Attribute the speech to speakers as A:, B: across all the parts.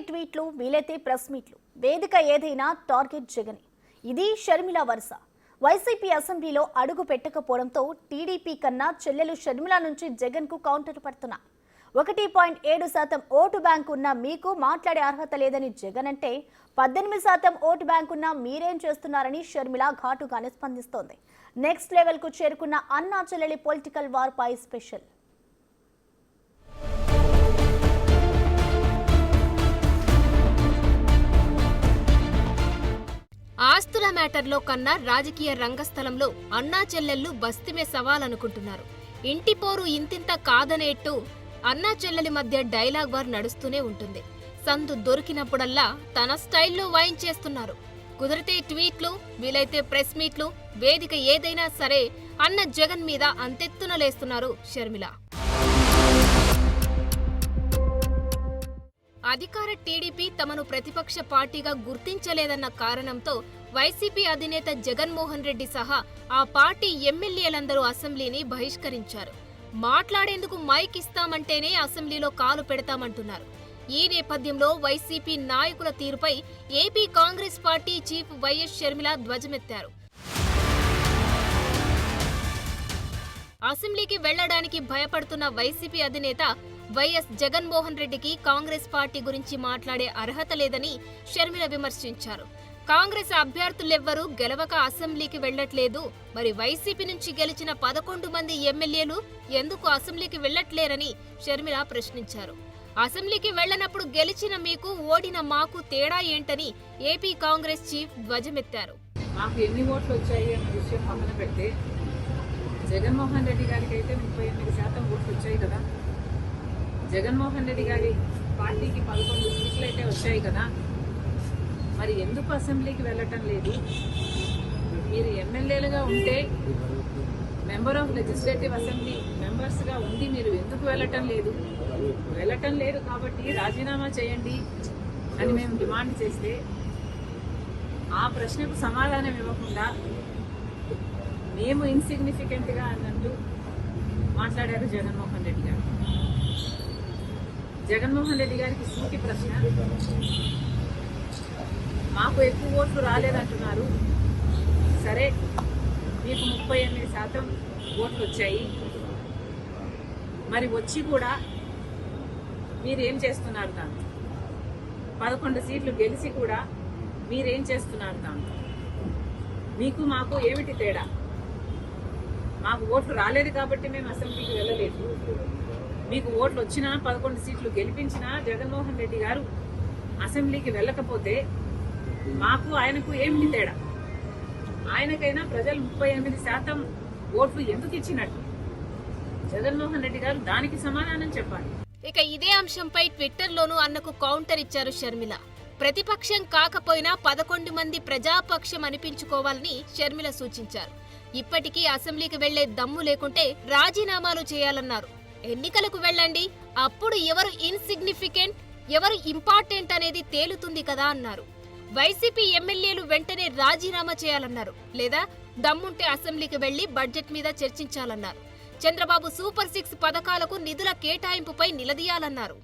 A: ట్వీట్లు, వీలైతే ప్రెస్ మీట్లు, వేదిక ఏదైనా టార్గెట్ జగన్. ఇది షర్మిల వరుస. వైసీపీ అసెంబ్లీలో అడుగు పెట్టకపోవడంతో టీడీపీ కన్నా చెల్లెలు షర్మిల నుంచి జగన్ కు కౌంటర్ పడుతున్నారు. 1.7% ఓటు బ్యాంకు ఉన్న మీకు మాట్లాడే అర్హత లేదని జగన్ అంటే 18% ఓటు బ్యాంకు ఉన్న మీరేం చేస్తున్నారని షర్మిల ఘాటుగానే స్పందిస్తోంది. నెక్స్ట్ లెవెల్ కు చేరుకున్న అన్నా చెల్లెలి పొలిటికల్ వార్ పై స్పెషల్.
B: ఆస్తుల మ్యాటర్లో కన్నా రాజకీయ రంగస్థలంలో అన్నా చెల్లెళ్ళు బస్తిమే సవాల్ అనుకుంటున్నారు. ఇంటి పోరు ఇంతింత కాదనేట్టు అన్నా చెల్లెలి మధ్య డైలాగ్ వార్ నడుస్తూనే ఉంటుంది. సందు దొరికినప్పుడల్లా తన స్టైల్లో వాయించేస్తున్నారు. కుదిరితే ట్వీట్లు, వీలైతే ప్రెస్ మీట్లు, వేదిక ఏదైనా సరే అన్న జగన్ మీద అంతెత్తున లేస్తున్నారు షర్మిల. అధికార టీడీపీ తమను ప్రతిపక్ష పార్టీగా గుర్తించలేదన్న కారణంతో వైసీపీ అధినేత జగన్మోహన్ రెడ్డి సహా ఆ పార్టీ ఎమ్మెల్యేలందరూ అసెంబ్లీని బహిష్కరించారు. మాట్లాడేందుకు మైక్ ఇస్తామంటేనే అసెంబ్లీలో కాలు పెడతామంటున్నారు. ఈ నేపథ్యంలో వైసీపీ నాయకుల తీరుపై AP Congress party chief YS Sharmila ధ్వజమెత్తారు. అసెంబ్లీకి వెళ్లడానికి భయపడుతున్న వైసీపీ అధినేత వైఎస్ జగన్మోహన్ రెడ్డికి కాంగ్రెస్ పార్టీ గురించి మాట్లాడే అర్హత లేదని షర్మిల విమర్శించారు. కాంగ్రెస్ అభ్యర్థులెవ్వరూ గెలవక అసెంబ్లీకి వెళ్లట్లేదు, మరి వైసీపీ నుంచి గెలిచిన 11 మంది ఎమ్మెల్యేలు ఎందుకు అసెంబ్లీకి వెళ్లట్లేరని షర్మిల ప్రశ్నించారు. అసెంబ్లీకి వెళ్లనప్పుడు గెలిచిన మీకు, ఓడిన మాకు తేడా ఏంటని ఏపీ కాంగ్రెస్ చీఫ్ ధ్వజమెత్తారు.
C: మాకు ఎన్ని ఓట్లు వచ్చాయి అన్న విషయం పక్కన పెడితే జగన్మోహన్ రెడ్డి గారికి అయితే 38% ఓట్లు వచ్చాయి కదా. జగన్మోహన్ రెడ్డి గారి పార్టీకి 11 సీట్లు అయితే వచ్చాయి కదా. మరి ఎందుకు అసెంబ్లీకి వెళ్ళటం లేదు? మీరు ఎమ్మెల్యేలుగా ఉంటే, మెంబర్ ఆఫ్ లెజిస్లేటివ్ అసెంబ్లీ మెంబర్స్గా ఉండి మీరు ఎందుకు వెళ్ళటం లేదు కాబట్టి రాజీనామా చేయండి అని మేము డిమాండ్ చేస్తే ఆ ప్రశ్నకు సమాధానం ఇవ్వకుండా మేము ఇన్సిగ్నిఫికెంట్గా అన్నట్టు మాట్లాడారు జగన్మోహన్ రెడ్డి గారు. జగన్మోహన్ రెడ్డి గారికి సూటి ప్రశ్న, మాకు ఎక్కువ ఓట్లు రాలేదంటున్నారు. సరే, మీకు 38% ఓట్లు వచ్చాయి, మరి వచ్చి కూడా మీరేం చేస్తున్నారు? దాంతో 11 సీట్లు గెలిచి కూడా మీరేం చేస్తున్నారు? దాంతో మీకు మాకు ఏమిటి తేడా? మాకు ఓట్లు రాలేదు కాబట్టి మేము అసెంబ్లీకి వెళ్ళలేదు. మీకు ఓట్లు వచ్చినా 11 సీట్లు గెలిపించినా జగన్మోహన్ రెడ్డి గారు అసెంబ్లీకి వెళ్ళకపోతే మాకు ఆయనకు ఏమిటి తేడా? ఆయనకైనా ప్రజలు 38% ఓట్లు ఎందుకు ఇచ్చినట్టు? జగన్మోహన్ రెడ్డి గారు దానికి సమాధానం చెప్పాలి.
B: ఇక ఇదే అంశంపై ట్విట్టర్లోనూ అన్నకు కౌంటర్ ఇచ్చారు షర్మిల. ప్రతిపక్షం కాకపోయినా 11 మంది ప్రజాపక్షం అనిపించుకోవాలని షర్మిల సూచించారు. ఇప్పటికీ అసెంబ్లీకి వెళ్లే దమ్ము లేకుంటే రాజీనామాలు చేయాలన్నారు. ఎన్నికలకు వెళ్ళండి, అప్పుడు ఎవరు ఇన్సిగ్నిఫికెంట్, ఎవరు ఇంపార్టెంట్ అనేది తేలుతుంది కదా అన్నారు. వైసీపీ ఎమ్మెల్యేలు వెంటనే రాజీనామా చేయాలన్నారు. లేదా దమ్ముంటే అసెంబ్లీకి వెళ్లి బడ్జెట్ మీద చర్చించాలన్నారు. చంద్రబాబు సూపర్ 6 పథకాలకు నిధుల కేటాయింపుపై నిలదీయాలన్నారు.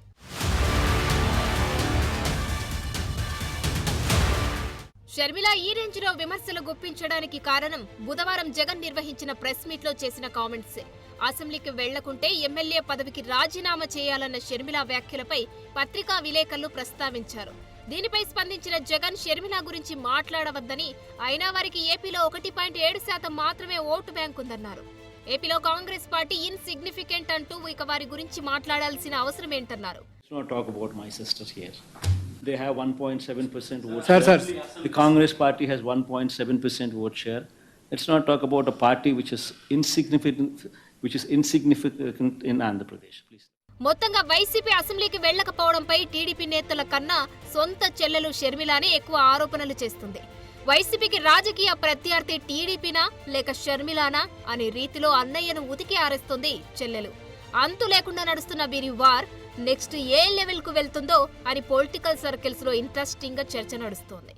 B: షర్మిల ఈ రేంజ్లో విమర్శలు గుప్పించడానికి కారణం బుధవారం జగన్ నిర్వహించిన ప్రెస్ మీట్లో చేసిన కామెంట్సే. అసెంబ్లీకి వెళ్లకుంటే ఎమ్మెల్యే పదవికి రాజీనామా చేయాలన్న షర్మిల వ్యాఖ్యలపై పత్రికా విలేకరులు ప్రస్తావించారు. దీనిపై స్పందించిన జగన్ షర్మిల గురించి మాట్లాడవద్దని, అయినా వారికి ఏపీలో 1.7% మాత్రమే ఓటు బ్యాంక్ ఉందన్నారు. ఏపీలో కాంగ్రెస్ పార్టీ ఇన్సిగ్నిఫికెంట్ అంటూ ఇక వారి గురించి మాట్లాడాల్సిన అవసరం ఏంటన్నారు.
D: They have 1.7% vote share. The Congress party has 1.7% vote share. Let's not talk about a party which is insignificant in Andhra Pradesh, please.
B: మొత్తంగా వైసీపీ అసెంబ్లీకి వెళ్లకపోవడంపై టీడీపీ నేతల కన్నా సొంత చెల్లెలు షర్మిలానే ఎక్కువ ఆరోపణలు చేస్తుంది. వైసీపీకి రాజకీయ ప్రత్యర్థి టీడీపీనా లేక షర్మిలానా అనే రీతిలో అన్నయ్యను ఉతికి ఆరేస్తుంది చెల్లెలు. అంతు లేకుండా నడుస్తున్న వీరి వార్ నెక్స్ట్ ఏ లెవెల్ కు వెళ్తుందో అని పొలిటికల్ సర్కిల్స్ లో ఇంట్రెస్టింగ్ గా చర్చ నడుస్తోంది.